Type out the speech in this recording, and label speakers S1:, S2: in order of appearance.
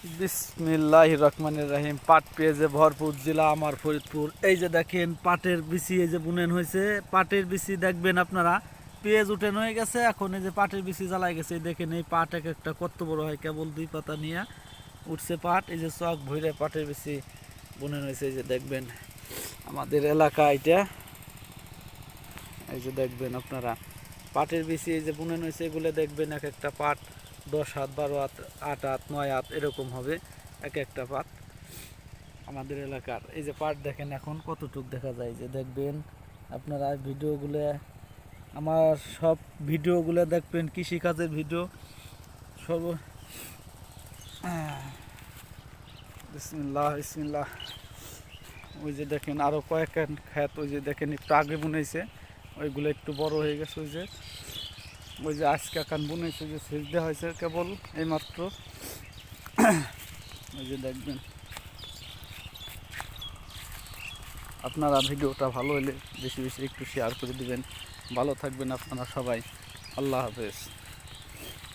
S1: বিসমিল্লাহির রহমানির রহিম। পাট পেঁয়াজে ভরপুর জেলা আমার ফরিদপুর। এই যে দেখেন পাটের বিচি এই যে বুনেন হয়েছে, পাটের বিচি দেখবেন আপনারা পেঁয়াজ উঠেন হয়ে গেছে, এখন এই যে পাটের বিচি জ্বালাই গেছে। এই দেখেন এই পাট এক একটা কত বড় হয়, কেবল 2 পাতা নিয়ে উঠছে পাট। এই যে চক ভইরে পাটের বিচি বুনেন হয়েছে। এই যে দেখবেন আমাদের এলাকা এটা, এই যে দেখবেন আপনারা পাটের বিচি এই যে বুনেন হয়েছে, এগুলো দেখবেন এক একটা পাট 10 হাত 12 হাত 8 হাত 9 হাত এরকম হবে এক একটা পাট আমাদের এলাকার। এই যে পাট দেখেন এখন কতটুক দেখা যায়, যে দেখবেন আপনারা ভিডিওগুলো, আমার সব ভিডিওগুলো দেখবেন কৃষিকাজের ভিডিও সব। বিসমিল্লাহ বিসমিল্লাহ। ওই যে দেখেন আরও কয়েক ক্ষেত, ওই যে দেখেন একটু আগে বুনেছে, ওইগুলো একটু বড় হয়ে গেছে। ওই যে আজকে কান বুনেছে, যে সেচ দেওয়া হয়েছে কেবল এইমাত্র। ওই যে দেখবেন আপনারা ভিডিওটা ভালো হলে বেশি বেশি একটু শেয়ার করে দিবেন। ভালো থাকবেন আপনারা সবাই। আল্লাহ হাফেজ।